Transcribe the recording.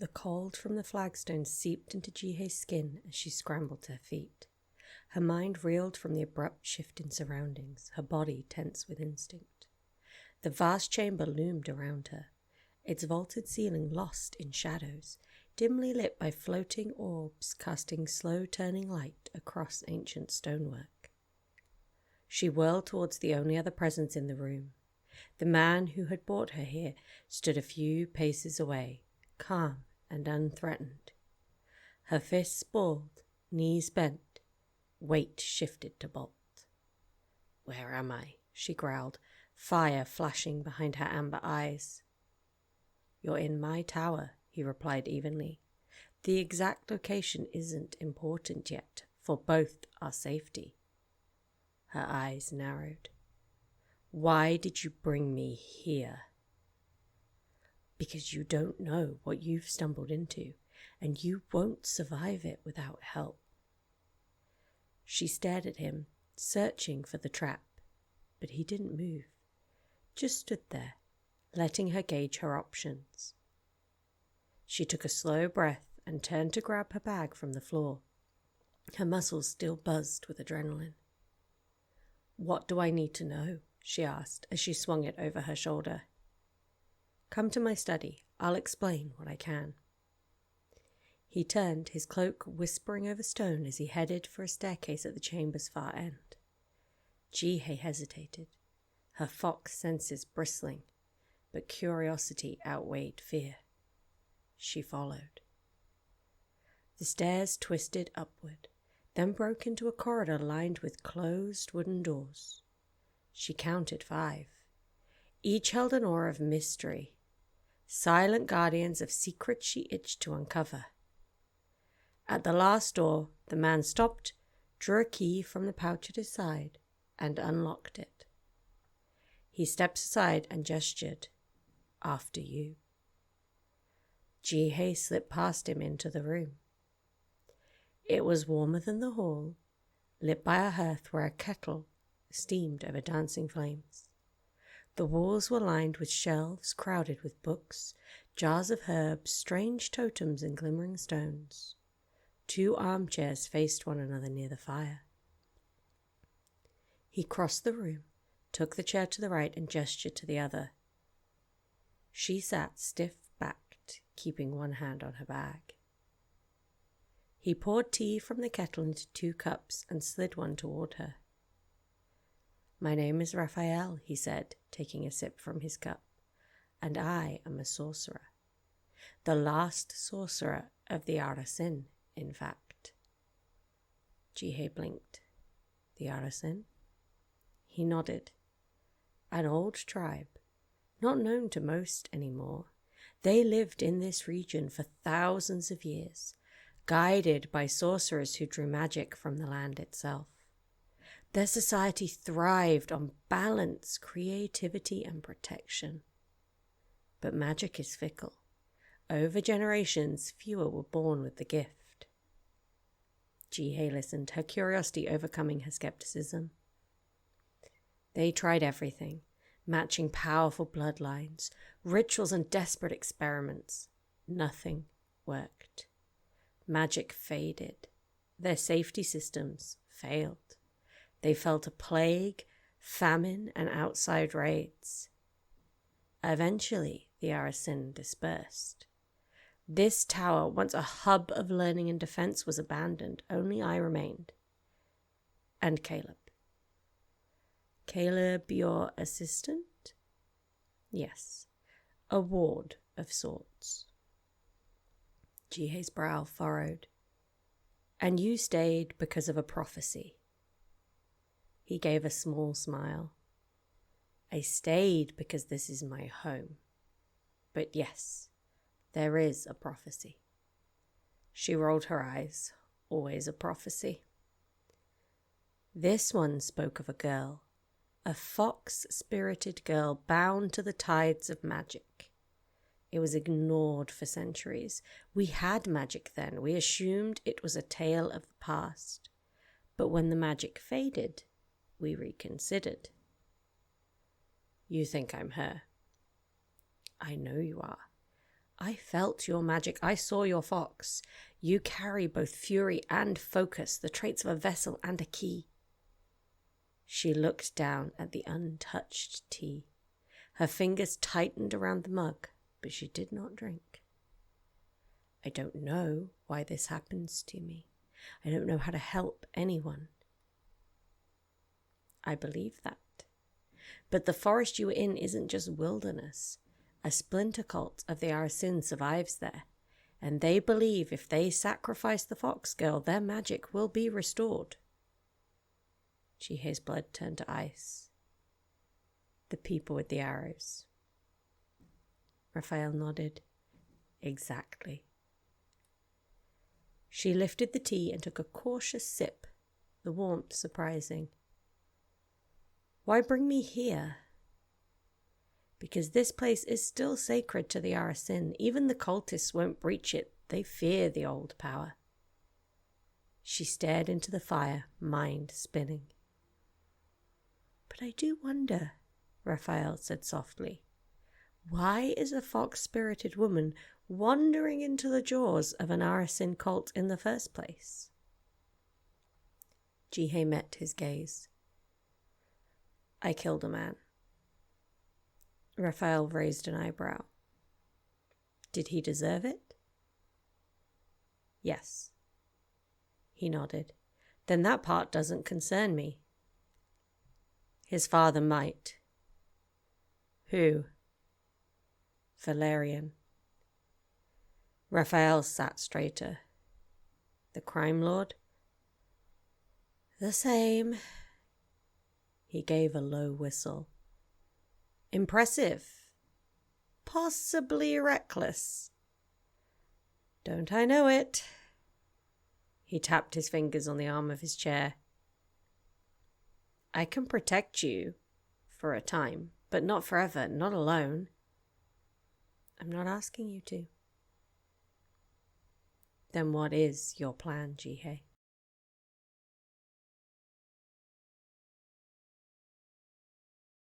The cold from the flagstone seeped into Jihye's skin as she scrambled to her feet. Her mind reeled from the abrupt shift in surroundings, her body tense with instinct. The vast chamber loomed around her, its vaulted ceiling lost in shadows, dimly lit by floating orbs casting slow-turning light across ancient stonework. She whirled towards the only other presence in the room. The man who had brought her here stood a few paces away, calm and unthreatened. Her fists balled, knees bent, weight shifted to bolt. "Where am I?" she growled, fire flashing behind her amber eyes. "You're in my tower," he replied evenly. "The exact location isn't important yet, for both our safety." Her eyes narrowed. "Why did you bring me here?" "Because you don't know what you've stumbled into, and you won't survive it without help." She stared at him, searching for the trap, but he didn't move, just stood there, letting her gauge her options. She took a slow breath and turned to grab her bag from the floor. Her muscles still buzzed with adrenaline. "What do I need to know?" she asked as she swung it over her shoulder. "Come to my study. I'll explain what I can." He turned, his cloak whispering over stone as he headed for a staircase at the chamber's far end. Jihye hesitated, her fox senses bristling, but curiosity outweighed fear. She followed. The stairs twisted upward, then broke into a corridor lined with closed wooden doors. She counted 5. Each held an aura of mystery, silent guardians of secrets she itched to uncover. At the last door, the man stopped, drew a key from the pouch at his side, and unlocked it. He stepped aside and gestured, "After you." Jihye slipped past him into the room. It was warmer than the hall, lit by a hearth where a kettle steamed over dancing flames. The walls were lined with shelves crowded with books, jars of herbs, strange totems, and glimmering stones. 2 armchairs faced one another near the fire. He crossed the room, took the chair to the right, and gestured to the other. She sat stiff-backed, keeping one hand on her bag. He poured tea from the kettle into 2 cups and slid one toward her. "My name is Raphael," he said, taking a sip from his cup, "and I am a sorcerer. The last sorcerer of the Arisen, in fact." Jihye blinked. "The Arisen?" He nodded. "An old tribe, not known to most anymore. They lived in this region for thousands of years, guided by sorcerers who drew magic from the land itself. Their society thrived on balance, creativity, and protection. But magic is fickle. Over generations, fewer were born with the gift." Jihye listened, her curiosity overcoming her skepticism. "They tried everything, matching powerful bloodlines, rituals, and desperate experiments. Nothing worked. Magic faded. Their safety systems failed. They fell to plague, famine, and outside raids. Eventually, the Arisen dispersed. This tower, once a hub of learning and defense, was abandoned. Only I remained. And Caleb." "Caleb, your assistant?" "Yes, a ward of sorts." Jihye's brow furrowed. "And you stayed because of a prophecy?" He gave a small smile. "I stayed because this is my home. But yes, there is a prophecy." She rolled her eyes. Always a prophecy. "This one spoke of a girl, a fox-spirited girl bound to the tides of magic. It was ignored for centuries. We had magic then. We assumed it was a tale of the past. But when the magic faded, we reconsidered." "You think I'm her?" "I know you are. I felt your magic. I saw your fox. You carry both fury and focus, the traits of a vessel and a key. She looked down at the untouched tea. Her fingers tightened around the mug, but she did not drink. I don't know why this happens to me. I don't know how to help anyone. I believe that. But the forest you were in isn't just wilderness. A splinter cult of the Arisen survives there, and they believe if they sacrifice the fox girl, their magic will be restored. Jihye's blood turned to ice. The people with the arrows. Raphael nodded. Exactly. She lifted the tea and took a cautious sip, the warmth surprising. Why bring me here? Because this place is still sacred to the Arisen. Even the cultists won't breach it. They fear the old power. She stared into the fire, mind spinning. But I do wonder, Raphael said softly. Why is a fox-spirited woman wandering into the jaws of an Arisen cult in the first place? Jihye met his gaze. I killed a man. Raphael raised an eyebrow. Did he deserve it? Yes. He nodded. Then that part doesn't concern me. His father might. Who? Valerian. Raphael sat straighter. The crime lord? The same. He gave a low whistle. Impressive. Possibly reckless. Don't I know it? He tapped his fingers on the arm of his chair. I can protect you for a time, but not forever, not alone. I'm not asking you to. Then what is your plan, Jihye?